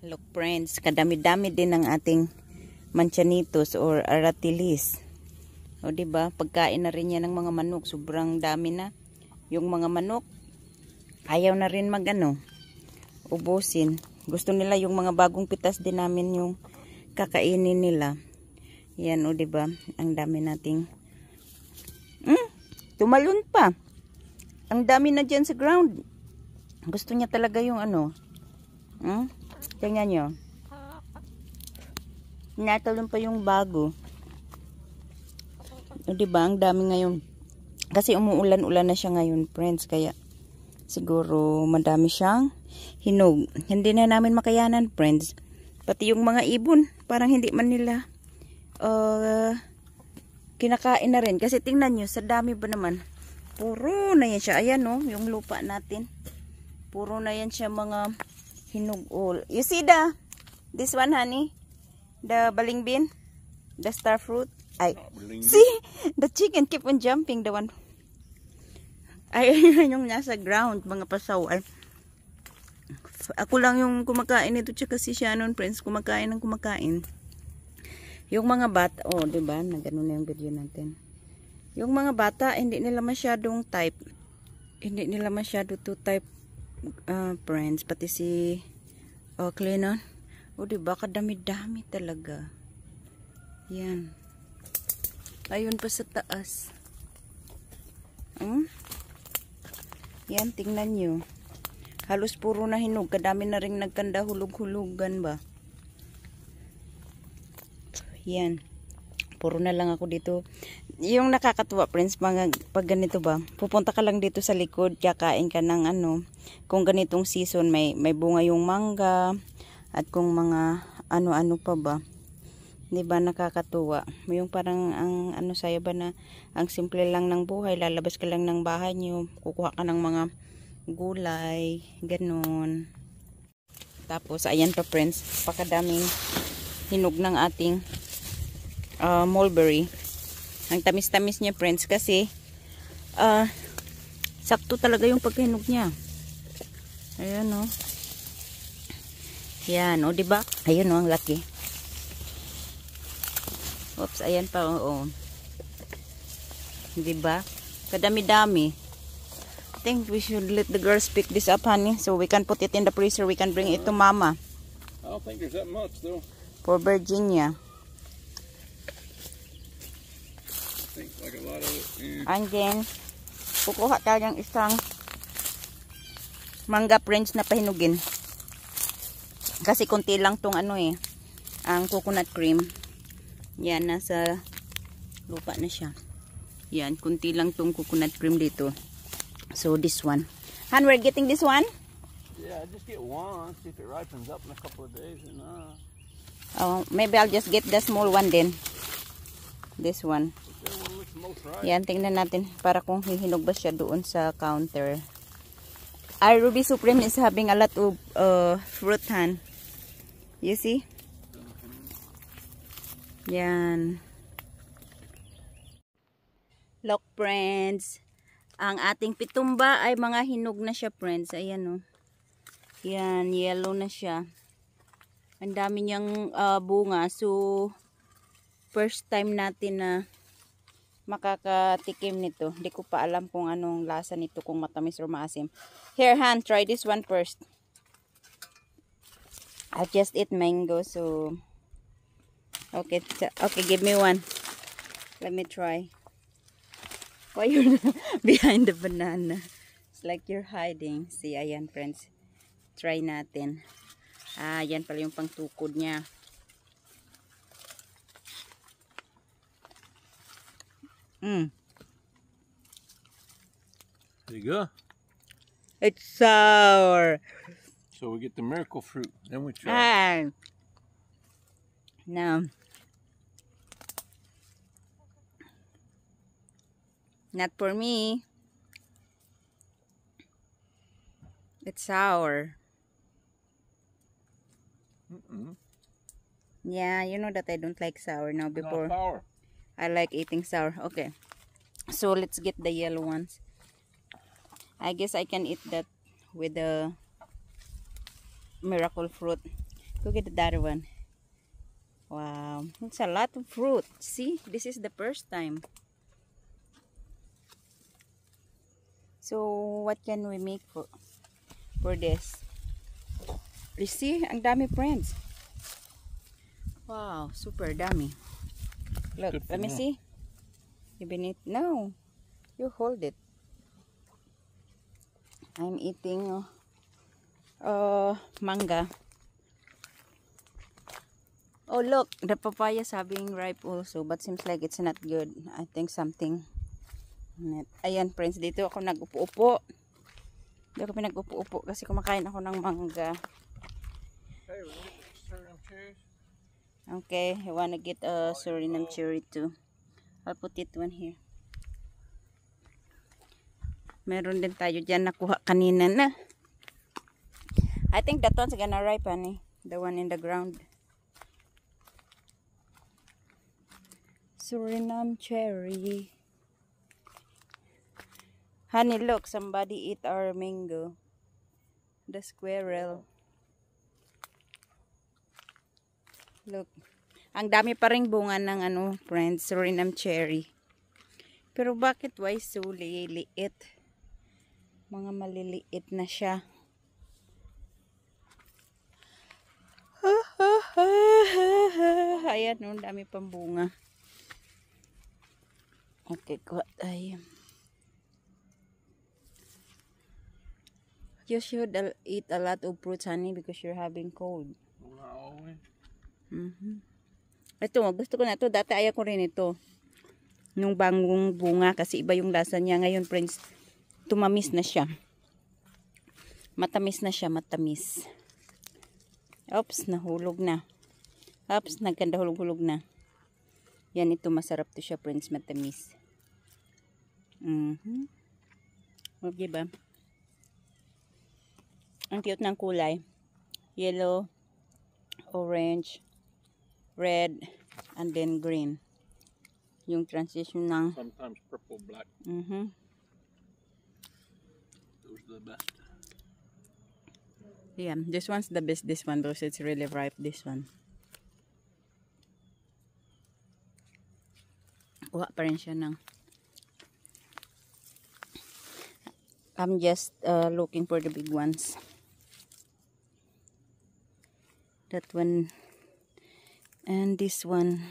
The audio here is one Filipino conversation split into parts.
Look friends, kadami-dami din ng ating manchanitos or aratilis. O diba, pagkain na rin yan ng mga manok, sobrang dami na. Yung mga manok, ayaw na rin ubusin. Gusto nila yung mga bagong pitas din namin yung kakainin nila. Yan o diba, ang dami nating tumalon pa. Ang dami na dyan sa ground. Gusto niya talaga yung tingnan nyo. Natalon pa yung bago. O diba, ang dami ngayon. Kasi umuulan-ulan na siya ngayon, friends. Kaya siguro madami siyang hinog. Hindi na namin makayanan, friends. Pati yung mga ibon, parang hindi man nila kinakain na rin. Kasi tingnan nyo, sa dami ba naman. Puro na yan siya. Ayan o, yung lupa natin. Puro na yan siya mga hinog all. You see this one, honey? The balingbin? The star fruit? Ay, see? The chicken keep on jumping. The one. Ay, yung nasa ground, mga pasaw. Ay, ako lang yung kumakain ito. Tsaka si Shannon, friends, kumakain. Yung mga bata, diba? Nagano na yung video natin. Yung mga bata, hindi nila masyadong type. Hindi nila masyado to type, friends. Pati si Cleanon. Diba? Kadami-dami talaga. Yan. Ayun pa sa taas. Yan, tingnan nyo. Halos puro na hinog. Kadami na rin nagkanda hulog-hulugan ba. Yan. Puro na lang ako dito. Yung nakakatuwa, friends, pag ganito ba, pupunta ka lang dito sa likod, kakain ka ng kung ganitong season, may bunga yung mangga, at kung mga ano-ano pa ba. Diba, nakakatuwa. Yung parang, sa'yo ba na, ang simple lang ng buhay, lalabas ka lang ng bahay nyo, kukuha ka ng mga gulay, ganun. Tapos, ayan pa, friends, pakadaming hinog ng ating mulberry. Ang tamis-tamis niya, friends, kasi sakto talaga yung pagkahinog niya. Ayan o. Yan o, diba? Ayun o, ang laki. Oops, ayan pa o. Diba? Kadami-dami. I think we should let the girls pick this up, honey, so we can put it in the freezer. We can bring it to mama. I don't think there's that much though. For Virginia. Like a lot of it. Yeah. And then, kukuha tayo ng isang mangga, friends, na pahinugin. Kasi konti lang tong ang coconut cream. Yan, nasa lupa na siya. Yan, konti lang tong coconut cream dito. So, this one. Han, we're getting this one? Yeah, just get one. See if it ripens up in a couple of days or not. Oh, maybe I'll just get the small one then. This one. Yan, tingnan natin para kung hihinog ba siya doon sa counter. Our Ruby Supreme is having a lot of fruit, Han. You see? Yan. Look, friends. Ang ating pitumba ay mga hinog na siya, friends. Ayan o. Yan, yellow na siya. Ang dami niyang bunga. So, first time natin na makakatikim nito. Hindi ko pa alam kung anong lasa nito, kung matamis or maasim. Here, Han, try this one first. I just eat mango, so okay, give me one. Let me try. Why you're behind the banana? It's like you're hiding. See, ayan, friends. Try natin. Yan pala yung pangtukod niya. There you go. It's sour. So we get the miracle fruit, then we try. No. Not for me. It's sour. Yeah, you know that I don't like sour now. Before, sour. I like eating sour. Okay. So let's get the yellow ones. I guess I can eat that with the miracle fruit. Go get the other one. Wow, it's a lot of fruit. See, this is the first time. So, what can we make for this? You see, ang dami, friends. Wow, super dami. Look, Good for let me now. see. You been it? No, you hold it. I'm eating manga. Oh look, the papaya is having ripe also, but seems like it's not good. I think something. Ayan friends, dito ako nag-upo-upo. Dito ako pinag-upo-upo kasi kumakain ako ng manga. Hey, we're gonna get the Suriname cherries. Okay, I wanna get a Suriname cherry too. I'll put it one here. Meron din tayo dyan nakuha kanina na. I think that one's gonna ripen, eh. The one in the ground. Suriname cherry. Honey, look, somebody eat our mango. The squirrel. Look. Ang dami pa ring bunga ng ano, friends, Suriname cherry. Pero bakit why so liliit? Mga maliliit na siya. Ayan, no, dami pang bunga. Okay, kuha tayo. You should eat a lot of fruits, honey, because you're having cold. Not always. Ito, gusto ko na ito. Dati ayaw ko rin ito. Nung bangong bunga, kasi iba yung lasa niya. Ngayon, friends, tumamis na siya. Matamis na siya, matamis. Oops, nahulog na. Oops, nagkanda hulog-hulog na. Yan, ito masarap to siya, friends, matamis. Okay ba? Ang cute ng kulay. Yellow, orange, red, and then green. Yung transition ng... Sometimes purple, black. Those are the best. Yeah, this one's the best, this one, because it's really ripe, this one. Kuha pa rin siya ng... I'm just looking for the big ones. That one. And this one.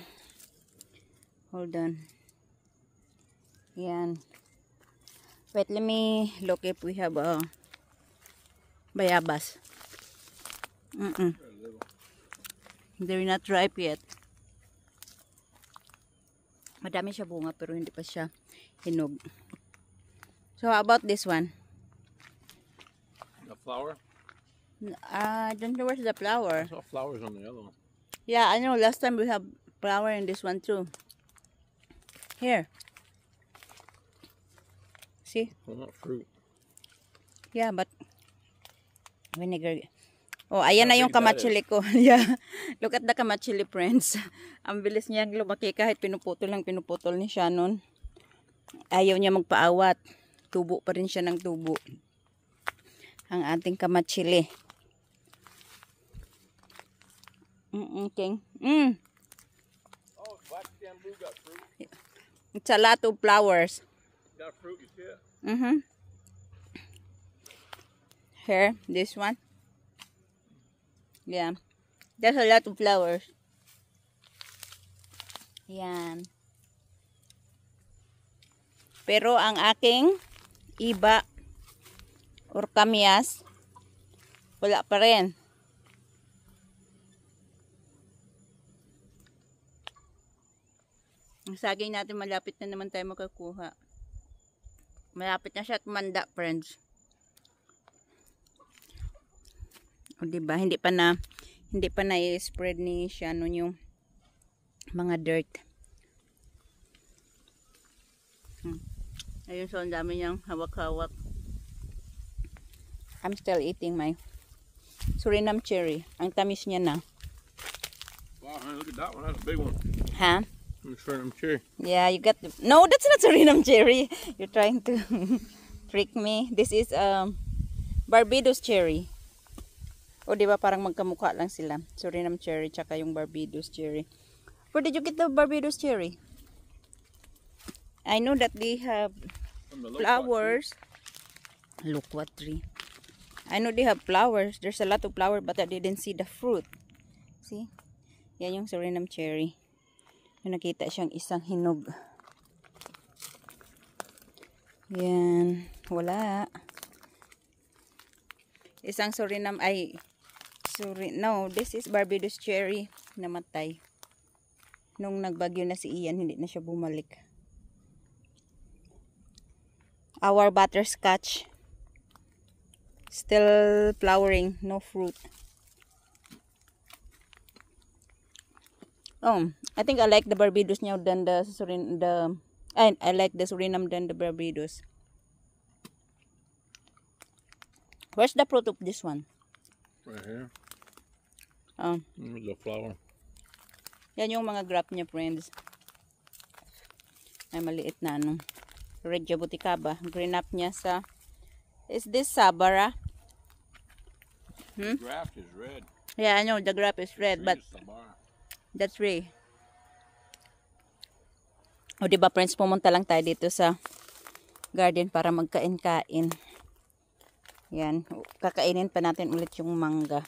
Hold on. Yan. Wait, let me look if we have bayabas. They're not ripe yet. Madami siya bunga pero hindi pa siya hinog. So how about this one? The flower? I don't know where's the flower. I saw flowers on the other one. Yeah, I know. Last time we have flower in this one too. Here. See? Well, not fruit. Yeah, but vinegar. Oh, ayan na How yung big that kamachili ko. Yeah. Look at the kamachili, friends. Ang bilis niyang lumaki kahit pinuputol ni Shannon. Ayaw niya magpaawat. Tubo pa rin siya ng tubo. Ang ating kamachili. King. Oh, black bamboo got fruit. It's a lot of flowers. Got fruit, you see it? Here, this one. Yeah. There's a lot of flowers. Yan. Pero ang aking iba or kamyas, wala pa rin. Ang saging natin malapit na naman tayo makakuha. Malapit na siya at manda, friends. O diba, hindi pa na i-spread ni Shannon yung mga dirt. Ayun, so ang dami niyang hawak-hawak. I'm still eating my Suriname cherry. Ang tamis niya na. Wow, honey, look at that one. That's a big one. Ha? I'm Suriname cherry. Yeah, you got the... No, that's not Suriname cherry. You're trying to trick me. This is Barbados cherry. O di ba parang magkamukha lang sila. Suriname cherry tsaka yung Barbados cherry. Where did you get the Barbados cherry? I know that they have From the loquat flowers. Loquat tree. I know they have flowers. There's a lot of flower but I didn't see the fruit. See? Yan yung Suriname cherry. May nakita siyang isang hinog. Yan. Wala. Isang Suriname ay no, this is Barbados cherry. Namatay. Nung nagbagyo na si Ian, hindi na siya bumalik. Our butterscotch still flowering, no fruit. Oh, I think I like the Barbados now than the I like the Suriname than the Barbados. Where's the fruit of this one? Right here. Oh, There's a flower. yan yung mga grape niya, friends. Ay maliit na ano. Red jabuticaba. Green up niya sa... Is this Sabara? The graft is red. Yeah, I know the grape is red, but Tree is Sabara. that's Ray. O diba friends, pumunta lang tayo dito sa garden para magkain-kain. Yan, kakainin pa natin ulit yung mangga.